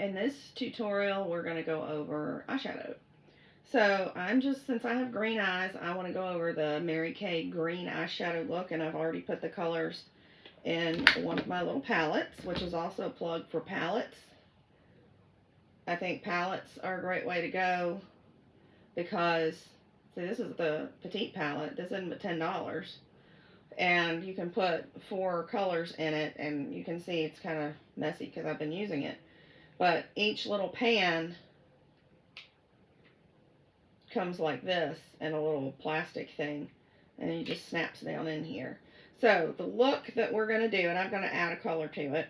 in this tutorial, we're going to go over eyeshadow. So since I have green eyes, I want to go over the Mary Kay green eyeshadow look, and I've already put the colors in one of my little palettes, which is also a plug for palettes. I think palettes are a great way to go because, see, this is the petite palette. This isn't but $10. And you can put 4 colors in it, and you can see it's kind of messy because I've been using it. But each little pan comes like this in a little plastic thing, and it just snaps down in here. So the look that we're going to do, and I'm going to add a color to it.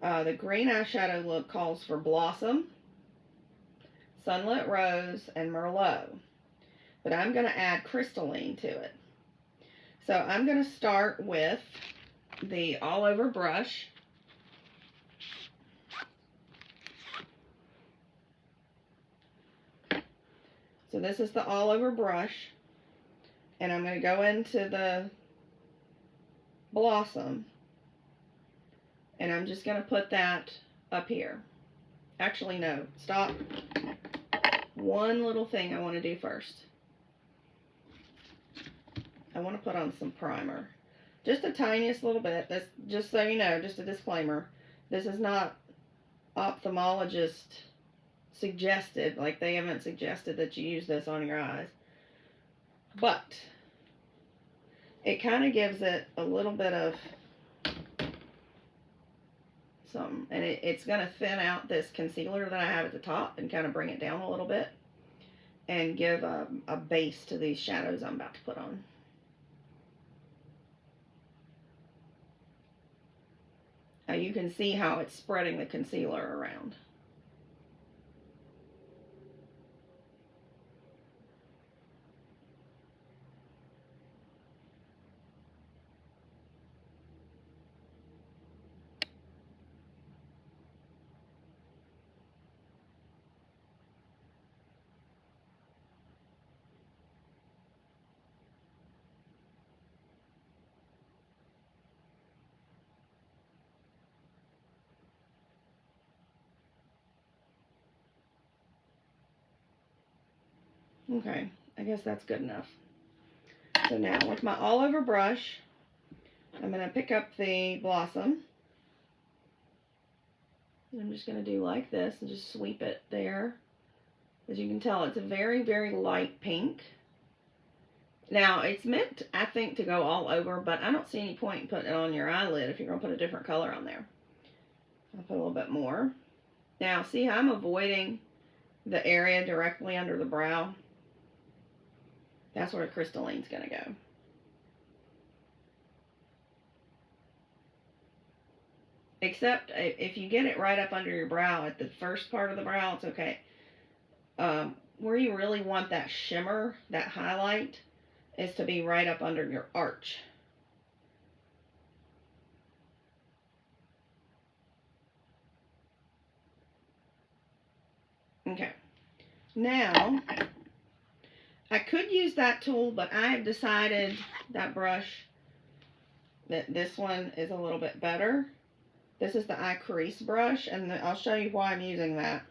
The green eyeshadow look calls for Blossom, Sunlit Rose, and Merlot. But I'm going to add Crystalline to it. So I'm going to start with the all over brush. So this is the all over brush. And I'm going to go into the Blossom. And I'm just going to put that up here. Actually, no, stop. One little thing I want to do first. I want to put on some primer. Just the tiniest little bit. That's just so you know, just a disclaimer. This is not ophthalmologist suggested. Like, they haven't suggested that you use this on your eyes. But it kind of gives it a little bit of something. And it's going to thin out this concealer that I have at the top and kind of bring it down a little bit. And give a base to these shadows I'm about to put on. You can see how it's spreading the concealer around. Okay, I guess that's good enough. So now with my all over brush, I'm going to pick up the Blossom. I'm just going to do like this and just sweep it there. As you can tell, it's a very, very light pink. Now, it's meant, I think, to go all over, but I don't see any point in putting it on your eyelid if you're going to put a different color on there. I'll put a little bit more. Now, see how I'm avoiding the area directly under the brow? That's where the crystalline's going to go. Except if you get it right up under your brow at the first part of the brow, it's okay. Where you really want that shimmer, that highlight, is to be right up under your arch. Okay. Now, I could use that tool, but I have decided that brush, that this one is a little bit better. This is the eye crease brush, and I'll show you why I'm using that.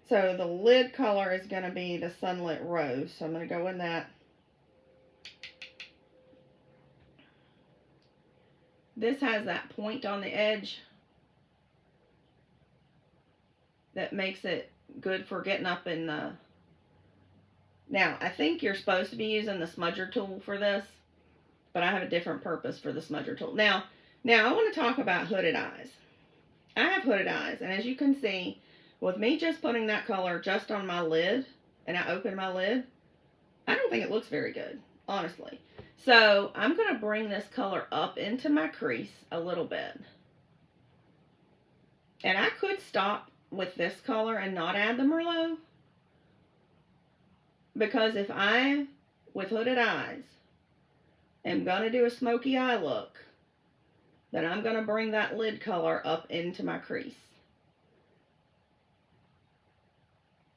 So the lid color is going to be the Sunlit Rose. So I'm going to go in that. This has that point on the edge that makes it good for getting up in the... Now, I think you're supposed to be using the smudger tool for this, but I have a different purpose for the smudger tool. Now I want to talk about hooded eyes. I have hooded eyes, and as you can see, with me just putting that color just on my lid, and I open my lid, I don't think it looks very good, honestly. So I'm going to bring this color up into my crease a little bit. And I could stop with this color and not add the Merlot. Because if I, with hooded eyes, am going to do a smoky eye look, then I'm going to bring that lid color up into my crease.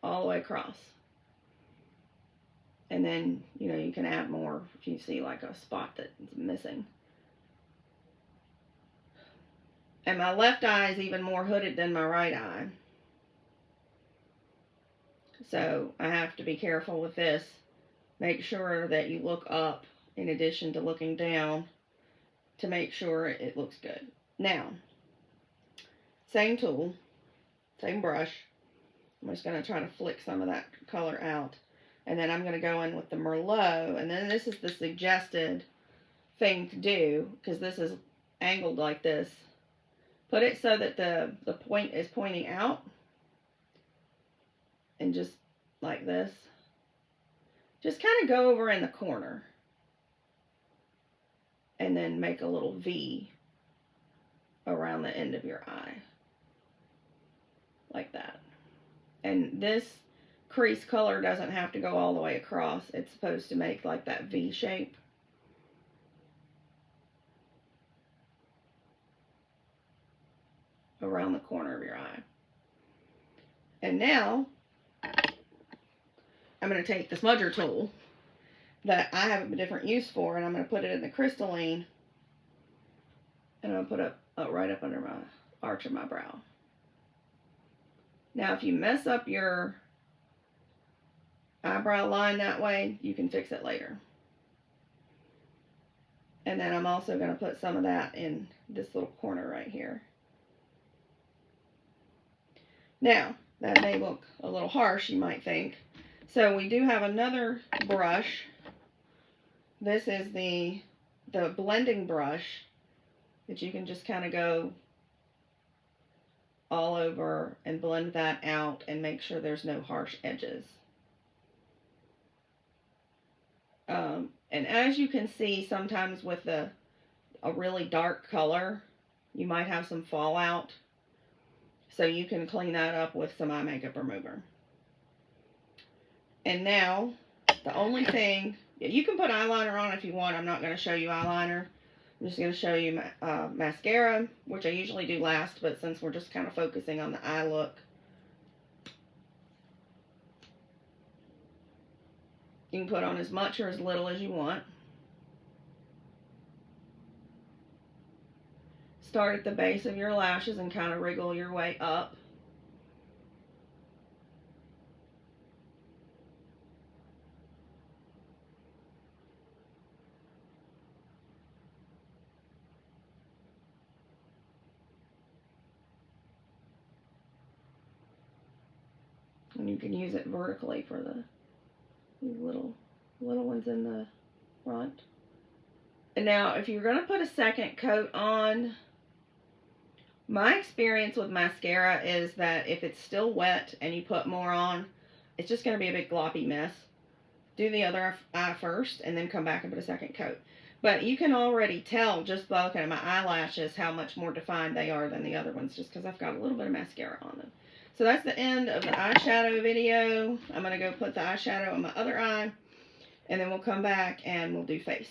All the way across. And then, you know, you can add more if you see like a spot that's missing. And my left eye is even more hooded than my right eye. So I have to be careful with this. Make sure that you look up in addition to looking down to make sure it looks good. Now, same tool, same brush. I'm just going to try to flick some of that color out. And then I'm going to go in with the Merlot. And then this is the suggested thing to do, because this is angled like this. Put it so that the point is pointing out. And just like this. Just kind of go over in the corner. And then make a little V around the end of your eye. Like that. And this crease color doesn't have to go all the way across. It's supposed to make like that V shape. Around the corner of your eye. And now, I'm going to take the smudger tool that I have a different use for, and I'm going to put it in the crystalline, and I'm going to put it right up under my arch of my brow. Now, if you mess up your eyebrow line that way, you can fix it later. And then I'm also going to put some of that in this little corner right here. Now, that may look a little harsh, you might think. So we do have another brush. This is the blending brush that you can just kind of go all over and blend that out and make sure there's no harsh edges. And as you can see, sometimes with a really dark color, you might have some fallout. So you can clean that up with some eye makeup remover. And now, the only thing, you can put eyeliner on if you want. I'm not going to show you eyeliner. I'm just going to show you mascara, which I usually do last, but since we're just kind of focusing on the eye look, you can put on as much or as little as you want. Start at the base of your lashes and kind of wriggle your way up. And you can use it vertically for these little ones in the front. And now, if you're going to put a second coat on, my experience with mascara is that if it's still wet and you put more on, it's just going to be a big gloppy mess. Do the other eye first and then come back and put a second coat. But you can already tell just by looking at my eyelashes how much more defined they are than the other ones, just because I've got a little bit of mascara on them. So that's the end of the eyeshadow video. I'm going to go put the eyeshadow on my other eye, and then we'll come back and we'll do face.